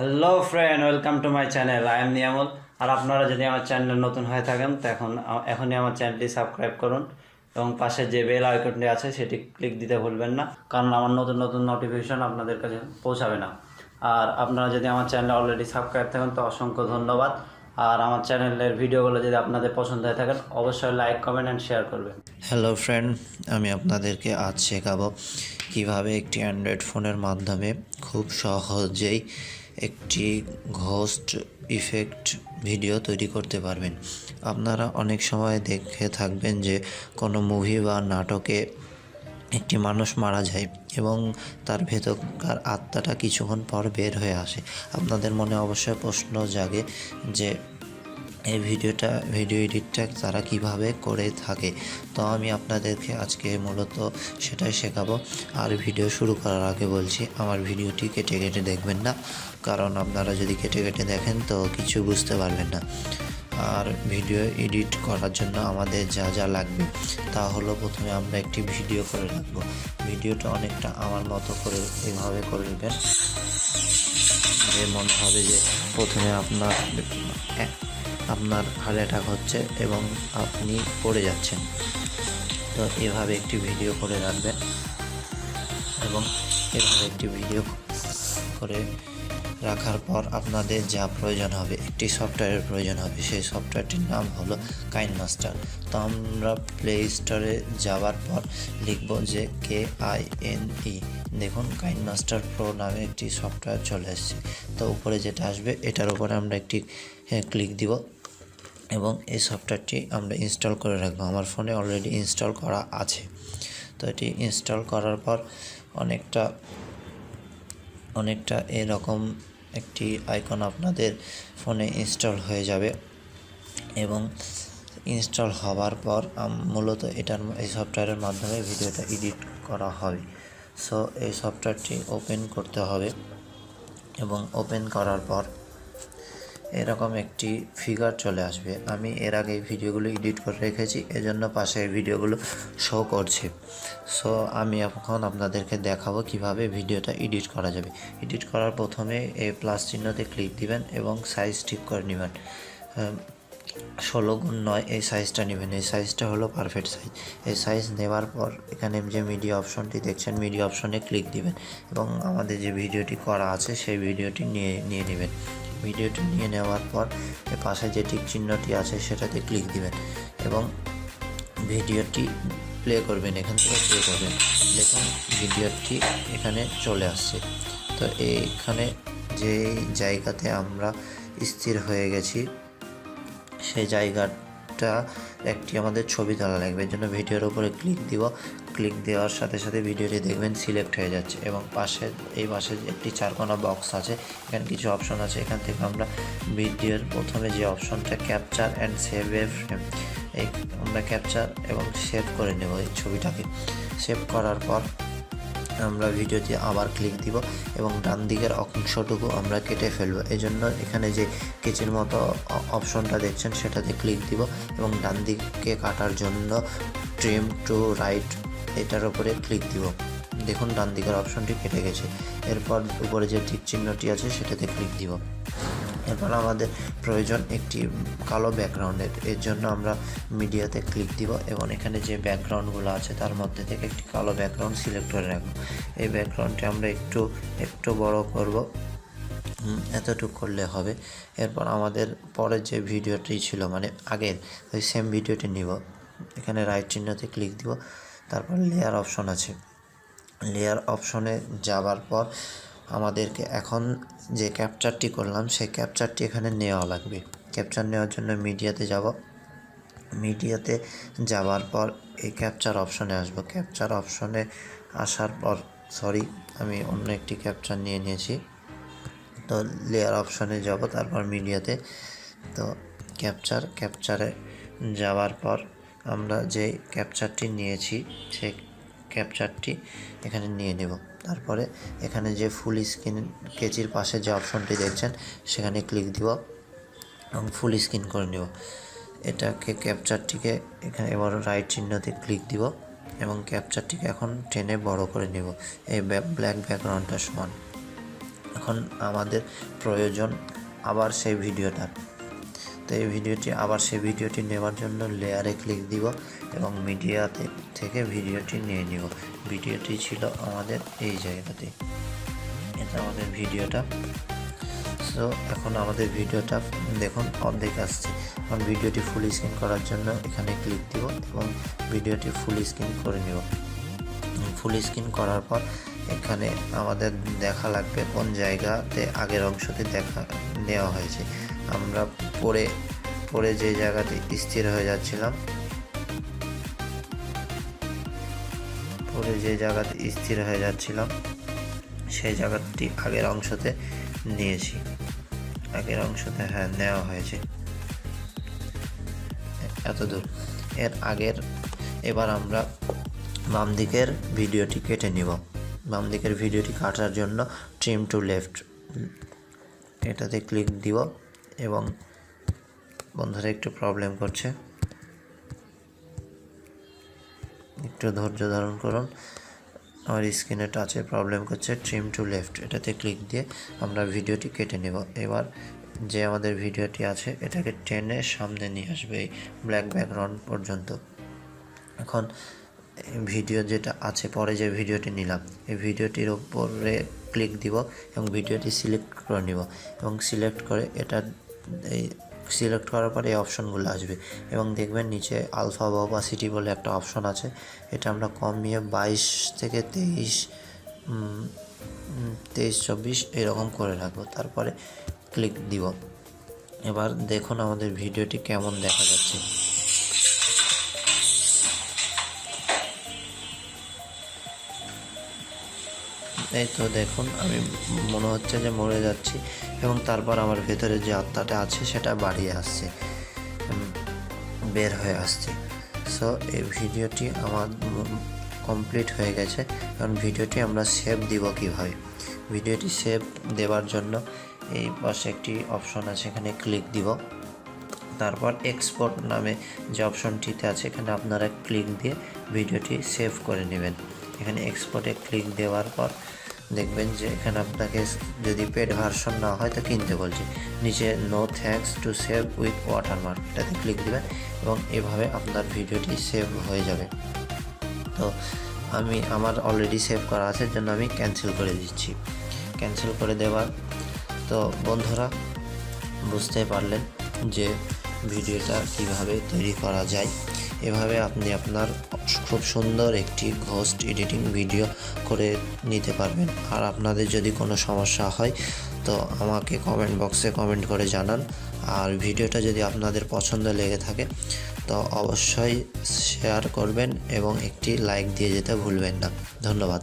Hello friend, welcome to my channel. I am Niyamal. আর আপনারা যদি আমার চ্যানেলে নতুন হয়ে থাকেন তো এখনই আমার চ্যানেলটি সাবস্ক্রাইব করুন এবং পাশে যে বেল আইকনটি আছে সেটি ক্লিক দিতে ভুলবেন না, কারণ আমার নতুন নতুন নোটিফিকেশন আপনাদের কাছে পৌঁছাবে না। আর আপনারা যদি আমার চ্যানেলে অলরেডি সাবস্ক্রাইব থাকেন তো অসংখ্য ধন্যবাদ। আর আমার চ্যানেলের ভিডিওগুলো যদি আপনাদের পছন্দ হয়ে থাকেন অবশ্যই লাইক, কমেন্ট অ্যান্ড শেয়ার করবেন। হ্যালো ফ্রেন্ড, আমি আপনাদেরকে আজ শেখাবো কিভাবে একটি অ্যান্ড্রয়েড ফোনের মাধ্যমে খুব সহজেই একটি ঘোস্ট ইফেক্ট ভিডিও তৈরি করতে পারবেন। আপনারা অনেক সময় দেখে থাকবেন যে কোনো মুভি বা নাটকে একটি মানুষ মারা যায় এবং তার ভেতরকার আত্মাটা কিছুক্ষণ পর বের হয়ে আসে। আপনাদের মনে অবশ্যই প্রশ্ন জাগে যে এই ভিডিও এডিটটা তারা কিভাবে করে থাকে। তো আমি আপনাদেরকে আজকে মূলত সেটাই শেখাবো। আর ভিডিও শুরু করার আগে বলছি, আমার ভিডিওটি কেটে কেটে দেখবেন না, কারণ আপনারা যদি কেটে কেটে দেখেন তো কিছু বুঝতে পারবেন না। আর ভিডিও এডিট করার জন্য আমাদের যা যা লাগবে তা হলো, প্রথমে আমরা একটি ভিডিও করে রাখবো। ভিডিওটা অনেকটা আমার মতো করে এভাবে করে নেবেন যে মনে হবে যে প্রথমে আপনার হার্ট অ্যাটাক হচ্ছে এবং আপনি পড়ে যাচ্ছেন। তো এভাবে একটি ভিডিও করে রাখবেন এবং এভাবে একটি ভিডিও করে রাখার পর আপনাদের যা প্রয়োজন হবে, একটি সফটওয়্যারের প্রয়োজন হবে। সেই সফটওয়্যারটির নাম হলো কাইনমাস্টার। তো আমরা প্লে স্টোরে যাওয়ার পর লিখব যে KINE। দেখুন, কাইনমাস্টার প্রো নামে একটি সফটওয়্যার চলে এসেছে। তো উপরে যেটা আসবে এটার উপরে আমরা একটি ক্লিক দিব এবং এই সফটওয়্যারটি আমরা ইনস্টল করে রাখবো। আমার ফোনে অলরেডি ইনস্টল করা আছে। তো এটি ইনস্টল করার পর অনেকটা এরকম একটি আইকন আপনাদের ফোনে ইনস্টল হয়ে যাবে এবং ইনস্টল হওয়ার পর মূলত এই সফটওয়্যারের মাধ্যমে ভিডিওটা এডিট করা হবে। সো এই সফটওয়্যারটি ওপেন করতে হবে এবং ওপেন করার পর এরকম একটি ফিগার চলে আসবে। আমি এর আগে এই ভিডিওগুলো এডিট করে রেখেছি, এজন্য পাশে এই ভিডিওগুলো শো করছে। সো আমি এখন আপনাদেরকে দেখাবো কিভাবে ভিডিওটা এডিট করা যাবে। এডিট করার প্রথমে এই প্লাস চিহ্নতে ক্লিক দিবেন এবং সাইজ ঠিক করে নেবেন। 16x9 এই সাইজটা নেবেন। এই সাইজটা হলো পারফেক্ট সাইজ। এই সাইজ নেওয়ার পর এখানে যে মিডিয়া অপশনটি দেখছেন, মিডিয়া অপশনে ক্লিক দিবেন এবং আমাদের যে ভিডিওটি করা আছে সেই ভিডিওটি নিয়ে নেবেন। ভিডিওটি নিয়ে নেওয়ার পর এর পাশে যে টিক চিহ্নটি আছে সেটাতে ক্লিক দিবেন এবং ভিডিওটি প্লে করবেন। এখান থেকে প্লে করবেন। দেখুন, ভিডিওটি এখানে চলে আসছে। তো এইখানে যে জায়গাতে আমরা স্থির হয়ে গেছি সেই জায়গাটা একটি আমাদের ছবি তোলা লাগবে। এর জন্য ভিডিওর উপরে ক্লিক দিব। ক্লিক দেওয়ার সাথে সাথে ভিডিওটি দেখবেন সিলেক্ট হয়ে যাচ্ছে এবং এই পাশে একটি চারকোনা বক্স আছে, এখানে কিছু অপশন আছে। এখান থেকে আমরা ভিডিওর প্রথমে যে অপশনটা capture and save A frame, এই আমরা ক্যাপচার এবং সেভ করে নেব। এই ছবিটাকে সেভ করার পর আমরা ভিডিওতে আবার ক্লিক দিব এবং ডান দিকের অংশটুকু আমরা কেটে ফেলবো। এই জন্য এখানে যে কেচির মতো অপশনটা দেখছেন সেটাতে ক্লিক দিব এবং ডান দিকে কাটার জন্য ট্রিম টু রাইট এটার উপরে ক্লিক দিব। দেখুন, ডান দিকের অপশনটি কেটে গেছে। এরপর উপরে যে টিক চিহ্নটি আছে সেটাতে ক্লিক দিব। এরপর আমাদের প্রয়োজন একটি কালো ব্যাকগ্রাউন্ডের। এর জন্য আমরা মিডিয়াতে ক্লিক দিব এবং এখানে যে ব্যাকগ্রাউন্ডগুলো আছে তার মধ্যে থেকে একটি কালো ব্যাকগ্রাউন্ড সিলেক্ট করে রাখবো। এই ব্যাকগ্রাউন্ডটি আমরা একটু বড় করব, এতটুকু করলে হবে। এরপর আমাদের পরের যে ভিডিওটি ছিল, মানে আগের ওই সেম ভিডিওটি নিব। এখানে রাইট চিহ্নতে ক্লিক দিব, তারপর লেয়ার অপশন আছে। লেয়ার অপশনে যাওয়ার পর আমাদেরকে এখন যে ক্যাপচারটি করলাম সেই ক্যাপচারটি এখানে নেওয়া লাগবে। ক্যাপচার নেওয়ার জন্য মিডিয়াতে যাব। মিডিয়াতে যাওয়ার পর এই ক্যাপচার অপশনে আসব। ক্যাপচার অপশনে আসার পর আমি অন্য একটি ক্যাপচার নিয়েছি। তো লেয়ার অপশনে যাব, তারপর মিডিয়াতে। তো ক্যাপচারে যাওয়ার পর আমরা যে ক্যাপচারটি নিয়েছি সেই ক্যাপচারটি এখানে নিয়ে নেব। তারপরে এখানে যে ফুল স্ক্রিন কেচির পাশে যে অপশনটি দেখছেন সেখানে ক্লিক দিব এবং ফুল স্ক্রিন করে নেব। ক্যাপচারটিকে এখানে এবার রাইট চিহ্নতে ক্লিক দিব এবং ক্যাপচারটিকে এখন টেনে বড় করে নেব এই ব্ল্যাক ব্যাকগ্রাউন্ডটার সমান। এখন আমাদের প্রয়োজন আবার সেই ভিডিওটার। তো এই ভিডিওটি নেওয়ার জন্য লেয়ারে ক্লিক দিব এবং মিডিয়াতে থেকে ভিডিওটি নিয়ে নিব। ভিডিওটি ছিল আমাদের এই জায়গাতে, এটা আমাদের ভিডিওটা। সো এখন আমাদের ভিডিওটা দেখুন অর্ধেক আসছে। এখন ভিডিওটি ফুল স্ক্রিন করার জন্য এখানে ক্লিক দিব এবং ভিডিওটি ফুল স্ক্রিন করে নিব। ফুল স্ক্রিন করার পর এখানে আমাদের দেখা লাগবে কোন জায়গাতে আগের অংশতে নেওয়া হয়েছে। আমরা পরে যে জায়গাতে স্থির হয়ে যাচ্ছিলাম, সেই জায়গাটি আগের অংশতে নিয়েছি। নেওয়া হয়েছে এতদূর। এবার আমরা বাম দিকের ভিডিওটি কেটে নিব। বাম দিকের ভিডিওটি কাটার জন্য ট্রিম টু লেফট এটাতে ক্লিক দিব এবং বন্ধুরা একটু প্রবলেম করছে, একটু ধৈর্য ধারণ করুন। আমার স্ক্রিনে টাচে প্রবলেম করছে। ট্রিম টু লেফট এটাতে ক্লিক দিয়ে আমরা ভিডিওটি কেটে নেব। এবার যে আমাদের ভিডিওটি আছে এটাকে টেনে সামনে নিয়ে আসবে এই ব্ল্যাক ব্যাকগ্রাউন্ড পর্যন্ত। এখন ভিডিও যেটা আছে, পরে যে ভিডিওটি নিলাম, এই ভিডিওটির উপরে ক্লিক দিব এবং ভিডিওটি সিলেক্ট করে নিব এবং সিলেক্ট করার পরে এই অপশনগুলো আসবে এবং দেখবেন নিচে আলফা বা অপাসিটি বলে একটা অপশন আছে। এটা আমরা কমিয়ে 22 থেকে 23-24 এরকম করে রাখবো, তারপরে ক্লিক দিব। এবার দেখুন আমাদের ভিডিওটি কেমন দেখা যাচ্ছে। এই তো দেখুন, আমি মনে হচ্ছে যে মরে যাচ্ছি এবং তারপর আমার ভেতরে যে আত্মাটা আছে সেটা বের হয়ে আসছে। সো এই ভিডিওটি আমার কমপ্লিট হয়ে গেছে। কারণ ভিডিওটি আমরা সেভ দিব কিভাবে? ভিডিওটি সেভ দেওয়ার জন্য এই পাশে একটি অপশন আছে, এখানে ক্লিক দিব। তারপর এক্সপোর্ট নামে যে অপশনটিতে আছে এখানে আপনারা ক্লিক দিয়ে ভিডিওটি সেভ করে নেবেন। এখানে এক্সপোর্টে ক্লিক দেওয়ার পর দেখবেন যে এখানে আপনাকে যদি পেড ভার্সন না হয় তো কিনতে বলছে। নিচে no thanks to save with watermark এটাতে ক্লিক দেবেন এবং এভাবে আপনার ভিডিওটি সেভ হয়ে যাবে। তো আমার অলরেডি সেভ করা আছে, জন্য আমি ক্যান্সেল করে দিচ্ছি। ক্যান্সেল করে দেওয়ার তো বন্ধুরা বুঝতে পারলেন যে ভিডিওটা কিভাবে তৈরি করা যায়। এভাবে আপনি আপনার খুব সুন্দর একটি ঘোস্ট এডিটিং ভিডিও করে নিতে পারবেন। আর আপনাদের যদি কোনো সমস্যা হয় তো আমাকে কমেন্ট বক্সে কমেন্ট করে জানান। আর ভিডিওটা যদি আপনাদের পছন্দ লেগে থাকে তো অবশ্যই শেয়ার করবেন এবং একটি লাইক দিয়ে যেতে ভুলবেন না। ধন্যবাদ।